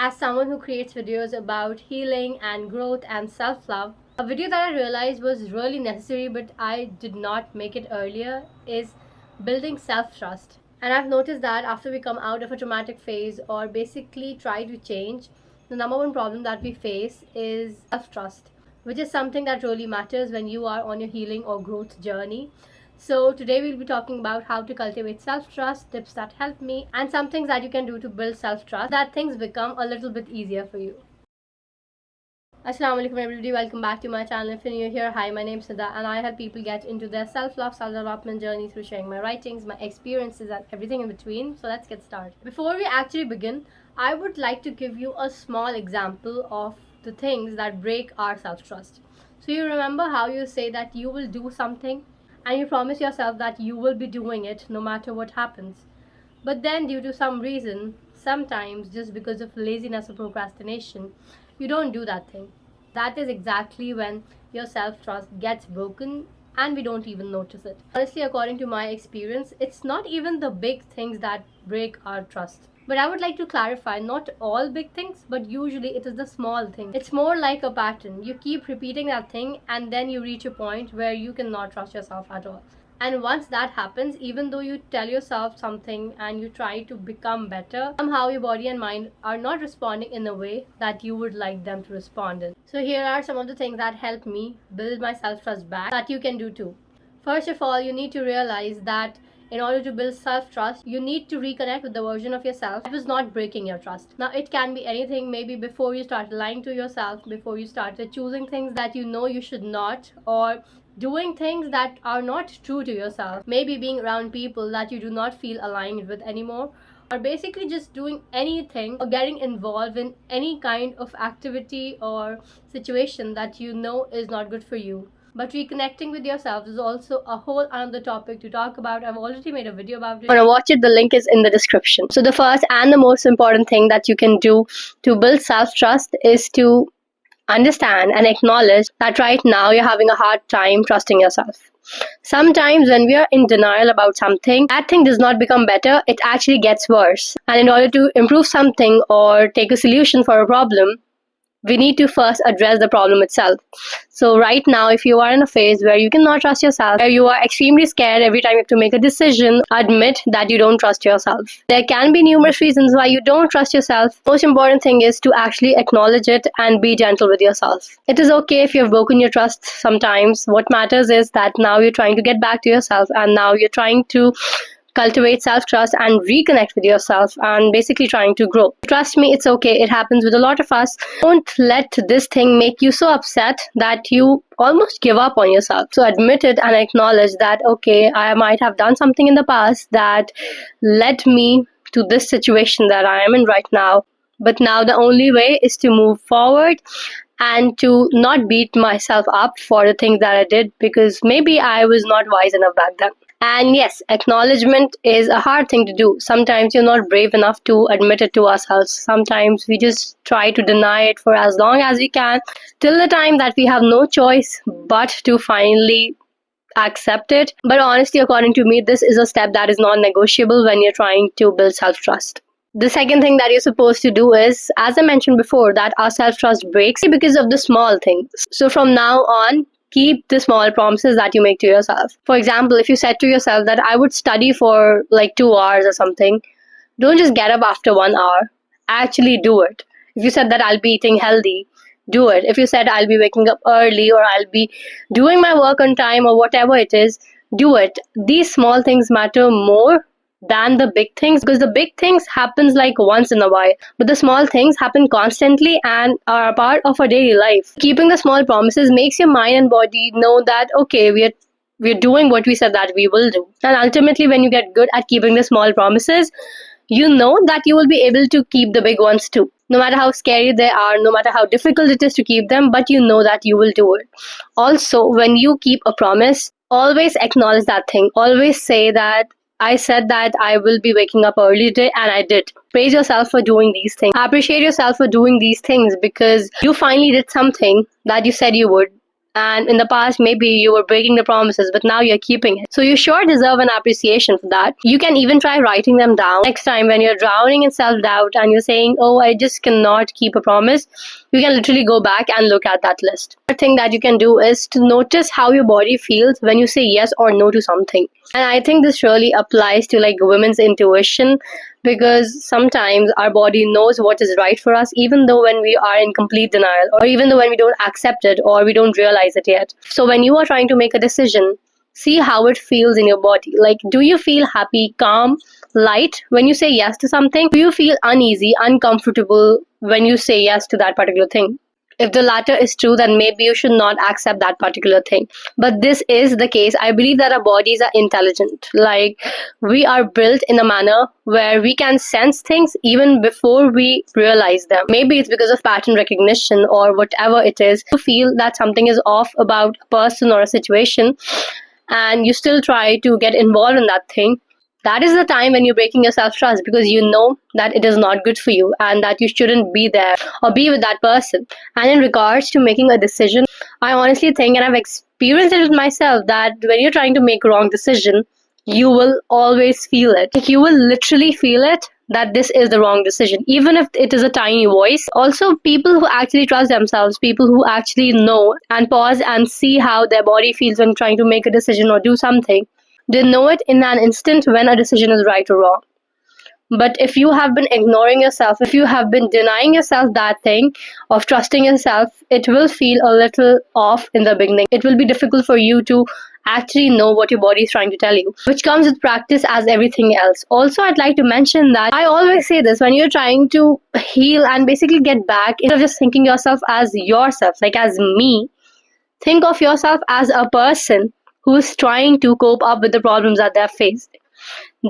As someone who creates videos about healing and growth and self-love, a video that I realized was really necessary but I did not make it earlier is building self-trust. And I've noticed that after we come out of a traumatic phase or basically try to change, the number one problem that we face is self-trust, which is something that really matters when you are on your healing or growth journey. So today we'll be talking about how to cultivate self-trust, tips that help me, and some things that you can do to build self-trust that things become a little bit easier for you. Assalamu alaikum everybody, welcome back to my channel. If you're new here, hi, my name is Nida and I help people get into their self-love, self-development journey through sharing my writings, my experiences and everything in between. So let's get started. Before we actually begin, I would like to give you a small example of the things that break our self-trust. So you remember how you say that you will do something and you promise yourself that you will be doing it no matter what happens. But then due to some reason, sometimes just because of laziness or procrastination, you don't do that thing. That is exactly when your self-trust gets broken and we don't even notice it. Honestly, according to my experience, it's not even the big things that break our trust. But I would like to clarify, not all big things, but usually it is the small things. It's more like a pattern. You keep repeating that thing and then you reach a point where you cannot trust yourself at all. And once that happens, even though you tell yourself something and you try to become better, somehow your body and mind are not responding in a way that you would like them to respond in. So here are some of the things that help me build my self-trust back that you can do too. First of all, you need to realize that in order to build self-trust, you need to reconnect with the version of yourself that was not breaking your trust. Now, it can be anything, maybe before you started lying to yourself, before you started choosing things that you know you should not, or doing things that are not true to yourself, maybe being around people that you do not feel aligned with anymore, or basically just doing anything or getting involved in any kind of activity or situation that you know is not good for you. But reconnecting with yourself is also a whole another topic to talk about. I've already made a video about it. Wanna watch it? The link is in the description. So the first and the most important thing that you can do to build self-trust is to understand and acknowledge that right now you're having a hard time trusting yourself. Sometimes when we are in denial about something, that thing does not become better, it actually gets worse. And in order to improve something or take a solution for a problem, we need to first address the problem itself. So right now, if you are in a phase where you cannot trust yourself, where you are extremely scared every time you have to make a decision, admit that you don't trust yourself. There can be numerous reasons why you don't trust yourself. Most important thing is to actually acknowledge it and be gentle with yourself. It is okay if you have broken your trust sometimes. What matters is that now you're trying to get back to yourself and now you're trying to cultivate self-trust and reconnect with yourself and basically trying to grow. Trust me, it's okay. It happens with a lot of us. Don't let this thing make you so upset that you almost give up on yourself. So admit it and acknowledge that, okay, I might have done something in the past that led me to this situation that I am in right now. But now the only way is to move forward and to not beat myself up for the things that I did because maybe I was not wise enough back then. And yes, acknowledgement is a hard thing to do. Sometimes you're not brave enough to admit it to ourselves. Sometimes we just try to deny it for as long as we can, till the time that we have no choice but to finally accept it. But honestly, according to me, this is a step that is non-negotiable when you're trying to build self-trust. The second thing that you're supposed to do is, as I mentioned before, that our self-trust breaks because of the small things. So from now on, keep the small promises that you make to yourself. For example, if you said to yourself that I would study for like 2 hours or something, don't just get up after 1 hour. Actually do it. If you said that I'll be eating healthy, do it. If you said I'll be waking up early or I'll be doing my work on time or whatever it is, do it. These small things matter more than the big things because the big things happens like once in a while, but the small things happen constantly and are a part of our daily life. Keeping the small promises makes your mind and body know that okay, we're doing what we said that we will do. And ultimately, when you get good at keeping the small promises, you know that you will be able to keep the big ones too. No matter how scary they are, no matter how difficult it is to keep them, but you know that you will do it. Also, when you keep a promise, always acknowledge that thing. Always say that I said that I will be waking up early today and I did. Praise yourself for doing these things. Appreciate yourself for doing these things because you finally did something that you said you would And in the past, maybe you were breaking the promises, but now you're keeping it. So you sure deserve an appreciation for that. You can even try writing them down. Next time when you're drowning in self-doubt and you're saying, oh, I just cannot keep a promise, you can literally go back and look at that list. The thing that you can do is to notice how your body feels when you say yes or no to something. And I think this really applies to like women's intuition, because sometimes our body knows what is right for us, even though when we are in complete denial, or even though when we don't accept it or we don't realize it yet. So when you are trying to make a decision, see how it feels in your body. Like, do you feel happy, calm, light when you say yes to something? Do you feel uneasy, uncomfortable when you say yes to that particular thing? If the latter is true, then maybe you should not accept that particular thing. But this is the case. I believe that our bodies are intelligent. Like, we are built in a manner where we can sense things even before we realize them. Maybe it's because of pattern recognition or whatever it is. You feel that something is off about a person or a situation, and you still try to get involved in that thing. That is the time when you're breaking your self-trust, because you know that it is not good for you and that you shouldn't be there or be with that person. And in regards to making a decision, I honestly think, and I've experienced it with myself, that when you're trying to make a wrong decision, you will always feel it. Like, you will literally feel it that this is the wrong decision, even if it is a tiny voice. Also, people who actually trust themselves, people who actually know and pause and see how their body feels when trying to make a decision or do something, they know it in an instant when a decision is right or wrong. But if you have been ignoring yourself, if you have been denying yourself that thing of trusting yourself, it will feel a little off in the beginning. It will be difficult for you to actually know what your body is trying to tell you, which comes with practice as everything else. Also, I'd like to mention that I always say this: when you're trying to heal and basically get back, instead of just thinking yourself as yourself, like as me, think of yourself as a person who's trying to cope up with the problems that they're faced.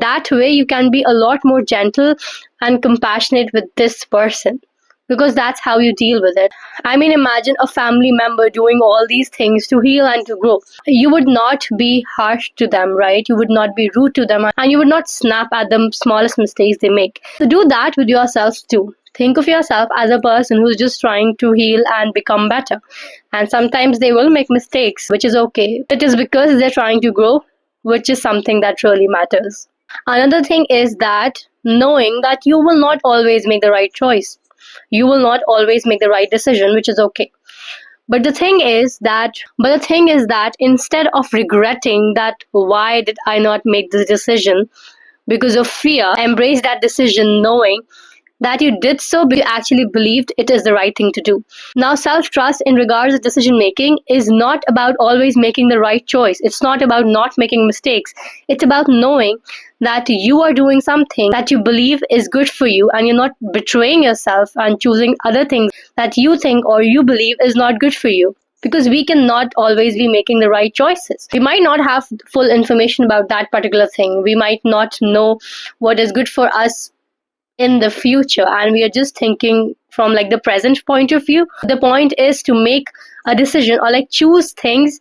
That way, you can be a lot more gentle and compassionate with this person, because that's how you deal with it. I mean, imagine a family member doing all these things to heal and to grow. You would not be harsh to them, right? You would not be rude to them, and you would not snap at the smallest mistakes they make. So do that with yourself too. Think of yourself as a person who's just trying to heal and become better. And sometimes they will make mistakes, which is okay. It is because they're trying to grow, which is something that really matters. Another thing is that knowing that you will not always make the right choice. You will not always make the right decision, which is okay. But the thing is that instead of regretting that why did I not make this decision because of fear, embrace that decision knowing that you did so because you actually believed it is the right thing to do. Now, self-trust in regards to decision making is not about always making the right choice. It's not about not making mistakes. It's about knowing that you are doing something that you believe is good for you, and you're not betraying yourself and choosing other things that you think or you believe is not good for you. Because we cannot always be making the right choices. We might not have full information about that particular thing. We might not know what is good for us in the future, and we are just thinking from like the present point of view. The point is to make a decision or like choose things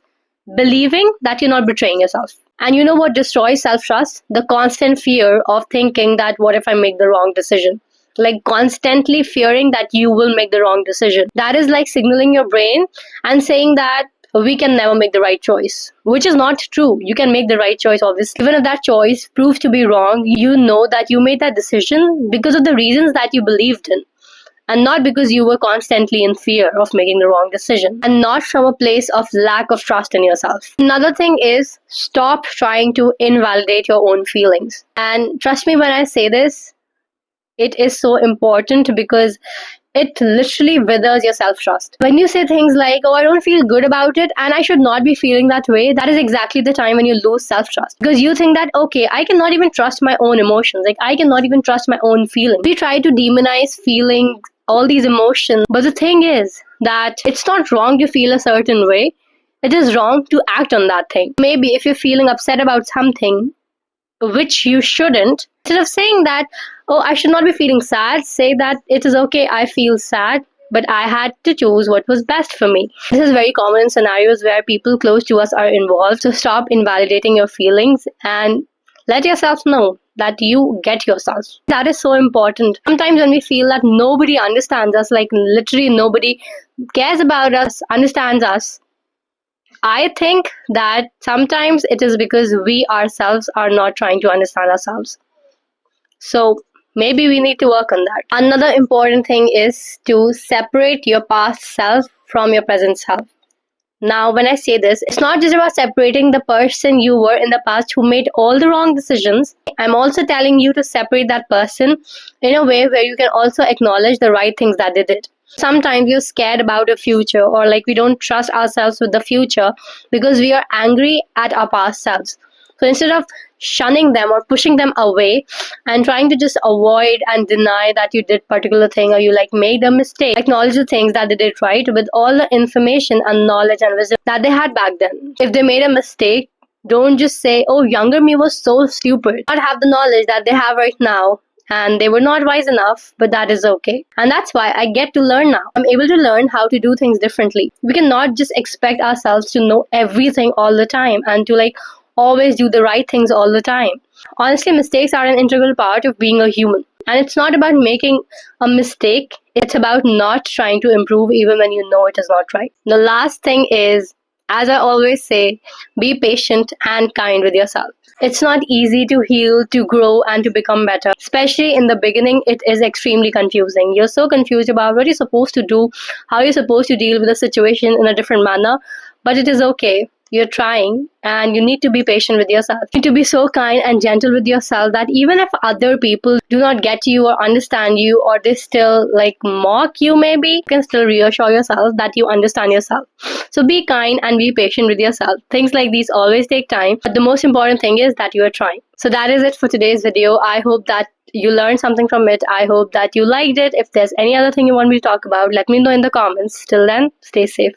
believing that you're not betraying yourself. And you know what destroys self-trust? The constant fear of thinking that what if I make the wrong decision? Like constantly fearing that you will make the wrong decision. That is like signaling your brain and saying that we can never make the right choice, which is not true. You can make the right choice, obviously. Even if that choice proves to be wrong, you know that you made that decision because of the reasons that you believed in, and not because you were constantly in fear of making the wrong decision, and not from a place of lack of trust in yourself. Another thing is stop trying to invalidate your own feelings. And trust me when I say this, it is so important because it literally withers your self-trust. When you say things like, oh, I don't feel good about it and I should not be feeling that way, that is exactly the time when you lose self-trust. Because you think that, okay, I cannot even trust my own emotions. Like, I cannot even trust my own feelings. We try to demonize feeling all these emotions. But the thing is that it's not wrong to feel a certain way. It is wrong to act on that thing. Maybe if you're feeling upset about something, which you shouldn't, instead of saying that, oh, I should not be feeling sad, say that it is okay, I feel sad, but I had to choose what was best for me. This is very common in scenarios where people close to us are involved. So stop invalidating your feelings and let yourself know that you get yourself. That is so important. Sometimes when we feel that nobody understands us, like literally nobody cares about us, understands us, I think that sometimes it is because we ourselves are not trying to understand ourselves. So maybe we need to work on that. Another important thing is to separate your past self from your present self. Now, when I say this, it's not just about separating the person you were in the past who made all the wrong decisions. I'm also telling you to separate that person in a way where you can also acknowledge the right things that they did. Sometimes we're scared about the future, or like we don't trust ourselves with the future because we are angry at our past selves. So instead of shunning them or pushing them away and trying to just avoid and deny that you did particular thing or you like made a mistake, acknowledge the things that they did right with all the information and knowledge and wisdom that they had back then. If they made a mistake, don't just say, oh, younger me was so stupid. Not have the knowledge that they have right now, and they were not wise enough, but that is okay. And that's why I get to learn now. I'm able to learn how to do things differently. We cannot just expect ourselves to know everything all the time and to like always do the right things all the time. Honestly, mistakes are an integral part of being a human. And it's not about making a mistake, it's about not trying to improve even when you know it is not right. The last thing is, as I always say, be patient and kind with yourself. It's not easy to heal, to grow, and to become better. Especially in the beginning, it is extremely confusing. You're so confused about what you're supposed to do, how you're supposed to deal with a situation in a different manner, but it is okay. You're trying, and you need to be patient with yourself. You need to be so kind and gentle with yourself that even if other people do not get you or understand you, or they still like mock you, maybe you can still reassure yourself that you understand yourself. So be kind and be patient with yourself. Things like these always take time, but the most important thing is that you are trying. So that is it for today's video. I hope that you learned something from it. I hope that you liked it. If there's any other thing you want me to talk about, let me know in the comments. Till then, stay safe.